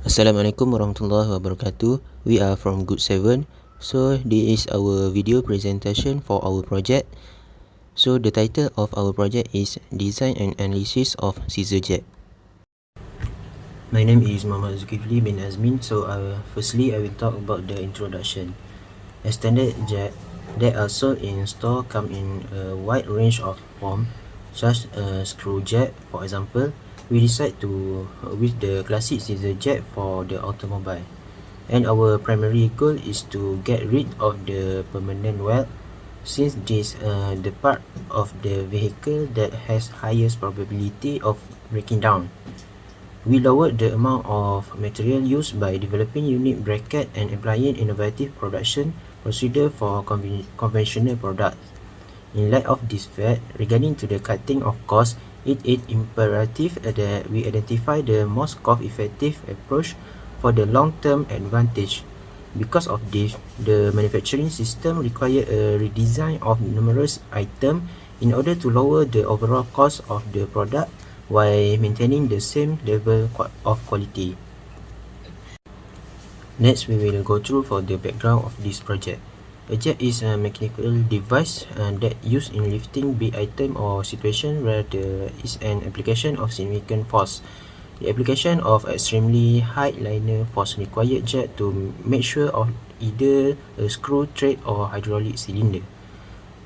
Assalamualaikum warahmatullahi wabarakatuh. We are from Good 7. So this is our video presentation for our project. So the title of our project is Design and Analysis of Scissor Jet. My name is Muhammad Zulkifli bin Azmin. So firstly I will talk about the introduction. A standard jet that are sold in store come in a wide range of form, such as screw jet. For example, we decide to with the classic scissor jet for the automobile, and our primary goal is to get rid of the permanent weld, since this the part of the vehicle that has highest probability of breaking down. We lowered the amount of material used by developing unique bracket and applying innovative production procedure for conventional products. In light of this fact, regarding to the cutting of costs, it is imperative that we identify the most cost-effective approach for the long-term advantage. Because of this, the manufacturing system requires a redesign of numerous items in order to lower the overall cost of the product while maintaining the same level of quality. Next, we will go through for the background of this project. A jet is a mechanical device that used in lifting big item or situation where there is an application of significant force. The application of extremely high linear force required jet to make sure of either a screw thread or hydraulic cylinder.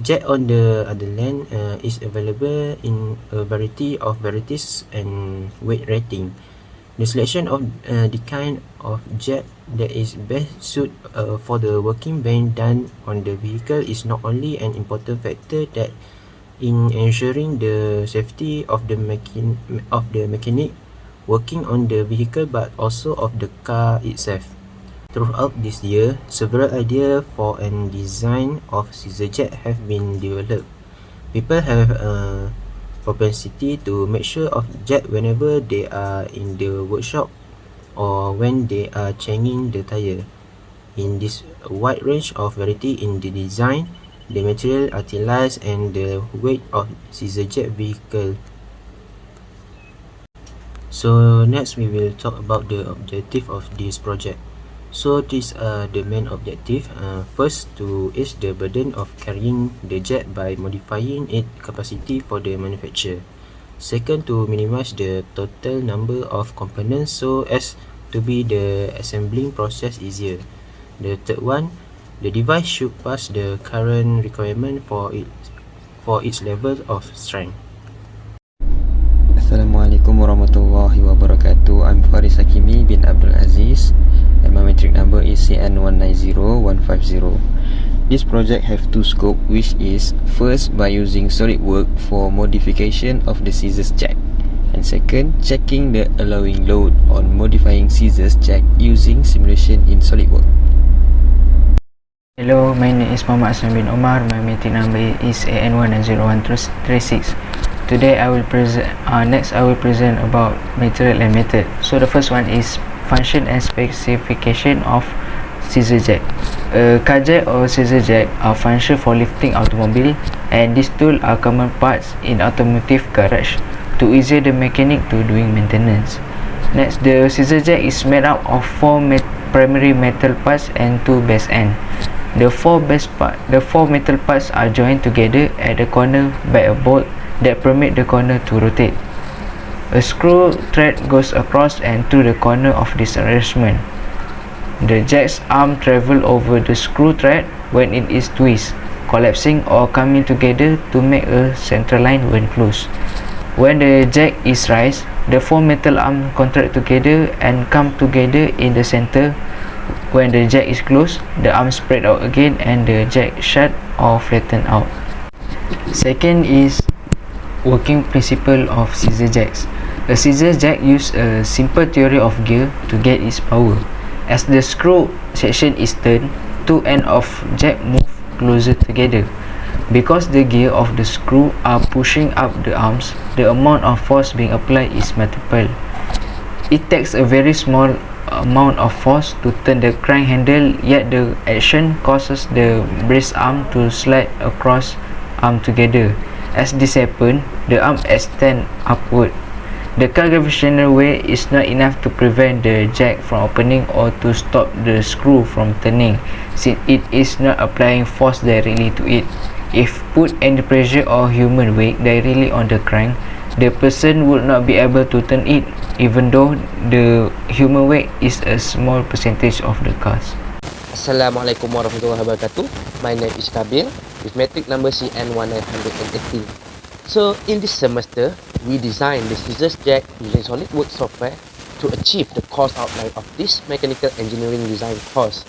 Jet, on the other hand, is available in a variety of varieties and weight rating. The selection of the kind of jet that is best suited for the working being done on the vehicle is not only an important factor that in ensuring the safety of the mechanic working on the vehicle, but also of the car itself. Throughout this year, several ideas for an design of scissor jet have been developed. People have propensity to make sure of jet whenever they are in the workshop or when they are changing the tire. In this wide range of variety in the design, the material utilized and the weight of scissor jet vehicle. So next we will talk about the objective of this project. So these are the main objective. First, to ease the burden of carrying the jet by modifying its capacity for the manufacturer. Second, to minimize the total number of components so as to be the assembling process easier. The third one, the device should pass the current requirement for its level of strength. Assalamualaikum warahmatullahi wabarakatuh. I'm Faris Hakimi bin Abdul Aziz and my metric number is CN190150. This project have two scope, which is first by using SolidWorks for modification of the scissors jack, and second, checking the allowing load on modifying scissors jack using simulation in SolidWorks. Hello, my name is Muhammad Hassan bin Omar. My metric number is AN10136. Today I will present about material and method. So the first one is function and specification of scissor jack. Car jack or scissor jack are function for lifting automobile, and these tools are common parts in automotive garage to easier the mechanic to doing maintenance. Next, the scissor jack is made up of four primary metal parts and two base end. The four metal parts are joined together at the corner by a bolt that permit the corner to rotate. A screw thread goes across and through the corner of this arrangement. The jack's arm travel over the screw thread when it is twist, collapsing or coming together to make a central line when closed. When the jack is raised, the four metal arms contract together and come together in the center. When the jack is closed, the arms spread out again and the jack shut or flatten out. Second is working principle of scissor jacks. A scissor jack uses a simple theory of gear to get its power. As the screw section is turned, two ends of jack move closer together. Because the gear of the screw are pushing up the arms, the amount of force being applied is multiple. It takes a very small amount of force to turn the crank handle, yet the action causes the brace arm to slide across arm together. As this happens, the arm extends upward. The car gravitational weight is not enough to prevent the jack from opening or to stop the screw from turning, since it is not applying force directly to it. If put any pressure or human weight directly on the crank, the person would not be able to turn it, even though the human weight is a small percentage of the cars. Assalamualaikum warahmatullahi wabarakatuh. My name is Kabir with metric number CN1918. So in this semester, we designed the scissors jack using SolidWorks software to achieve the course outline of this mechanical engineering design course.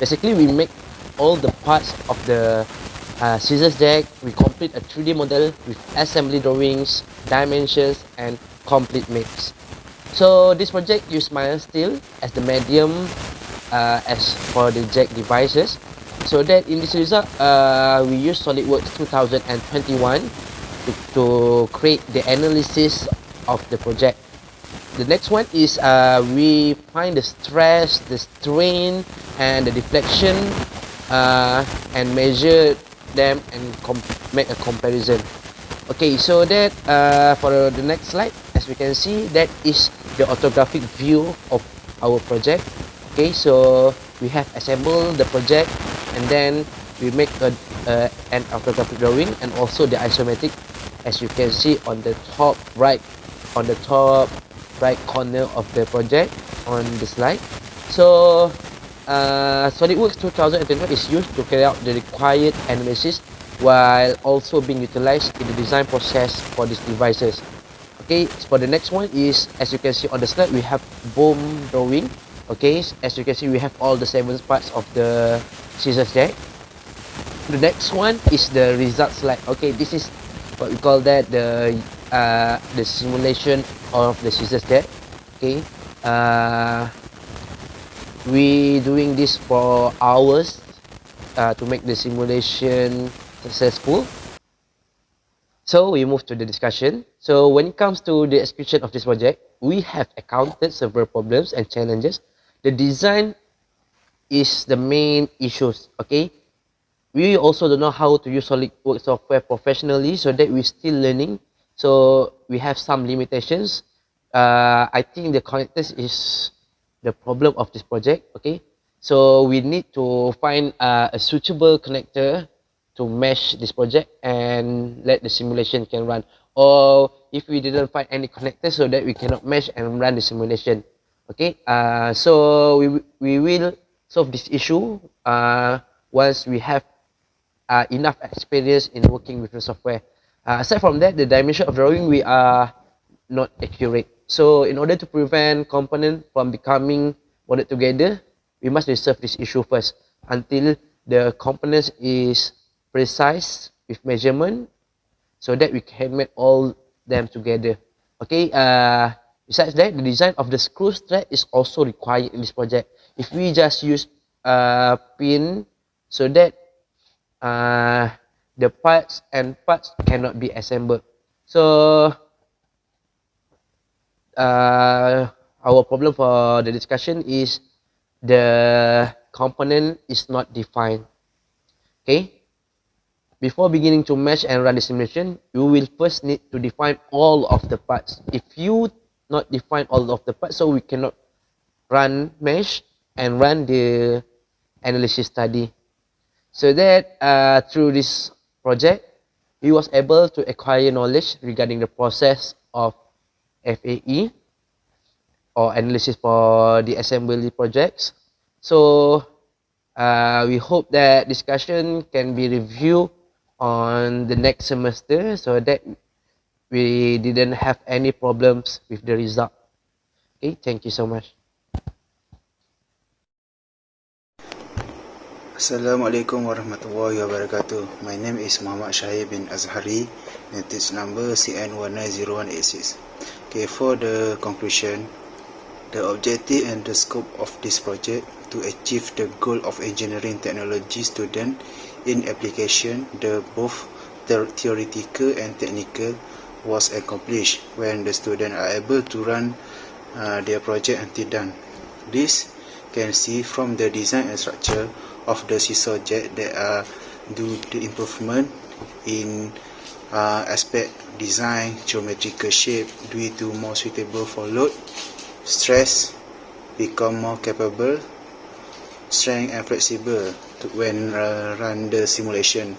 Basically, we make all the parts of the scissors jack. We complete a 3D model with assembly drawings, dimensions, and complete mix. So this project used mild steel as the medium as for the jack devices. So that in this result, we use SolidWorks 2021 to create the analysis of the project. The next one is we find the stress, the strain, and the deflection, and measure them and make a comparison. Okay, so that for the next slide, as we can see, that is the orthographic view of our project. Okay, so we have assembled the project, and then we make an orthographic drawing and also the isometric, as you can see on the top right corner of the project on the slide. So SolidWorks 2021 is used to carry out the required analysis while also being utilized in the design process for these devices. Okay, so for the next one is, as you can see on the slide, we have boom drawing. Okay, as you can see, we have all the 7 parts of the scissors jack. The next one is the result slide. Okay, this is what we call that the simulation of the scissors jack. Okay, we doing this for hours to make the simulation successful. So we move to the discussion. So when it comes to the execution of this project, we have encountered several problems and challenges. The design is the main issues. Okay, we also don't know how to use SolidWorks software professionally, so that we're still learning. So we have some limitations. I think the connectors is the problem of this project. Okay, so we need to find a suitable connector to mesh this project and let the simulation can run. Or if we didn't find any connector, so that we cannot mesh and run the simulation. Okay, so we will solve this issue once we have enough experience in working with the software. Aside from that, the dimension of drawing, we are not accurate. So in order to prevent components from becoming molded together, we must resolve this issue first until the components is precise with measurement, so that we can make all them together. Okay, besides that, the design of the screw thread is also required in this project. If we just use pin, so that the parts cannot be assembled. So our problem for the discussion is the component is not defined. Okay, before beginning to mesh and run the simulation, you will first need to define all of the parts. If you not define all of the parts, so we cannot run mesh and run the analysis study. So that through this project, we was able to acquire knowledge regarding the process of FAE or analysis for the assembly projects. So we hope that discussion can be reviewed on the next semester, so that we didn't have any problems with the result. Okay, thank you so much. Assalamualaikum warahmatullahi wabarakatuh. My name is Muhammad Syahir bin Azhari, notice number CN190186. Okay, for the conclusion, the objective and the scope of this project to achieve the goal of engineering technology student in application, the both theoretical and technical was accomplished when the students are able to run their project until done. This can see from the design and structure of the scissor jet that are do the improvement in aspect, design, geometrical shape due to more suitable for load, stress, become more capable, strength and flexible when run the simulation.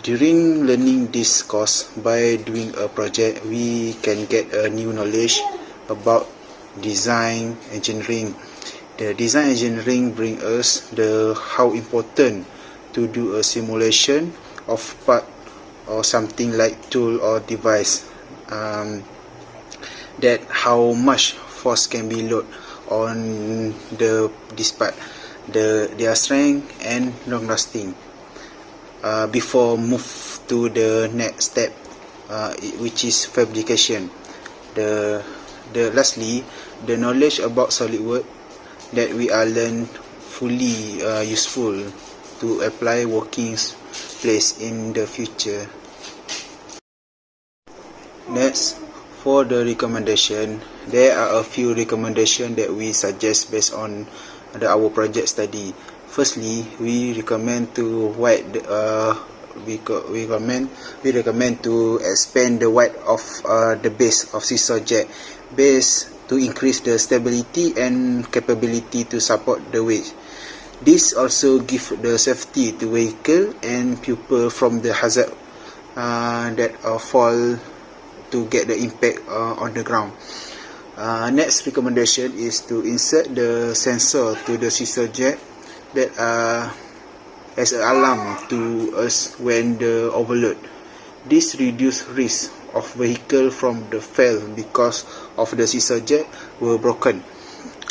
During learning this course, by doing a project, we can get a new knowledge about design engineering. The design engineering bring us the how important to do a simulation of part or something like tool or device, that how much force can be load on this part, their strength and long lasting. Before move to the next step, which is fabrication. Lastly, the knowledge about SolidWorks that we are learned fully useful to apply working place in the future. Next, for the recommendation, there are a few recommendations that we suggest based on our project study. Firstly, we recommend to expand the width of the base of Scissor jet base to increase the stability and capability to support the weight. This also gives the safety to vehicle and pupil from the hazard that fall to get the impact on the ground. Next recommendation is to insert the sensor to the Scissor jet that as an alarm to us when the overload. This reduce risk of vehicle from the fail because of the Scissor jet were broken.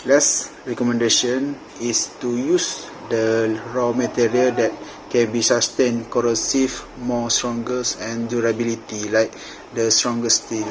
Last recommendation is to use the raw material that can be sustained corrosive, more stronger and durability like the strongest steel.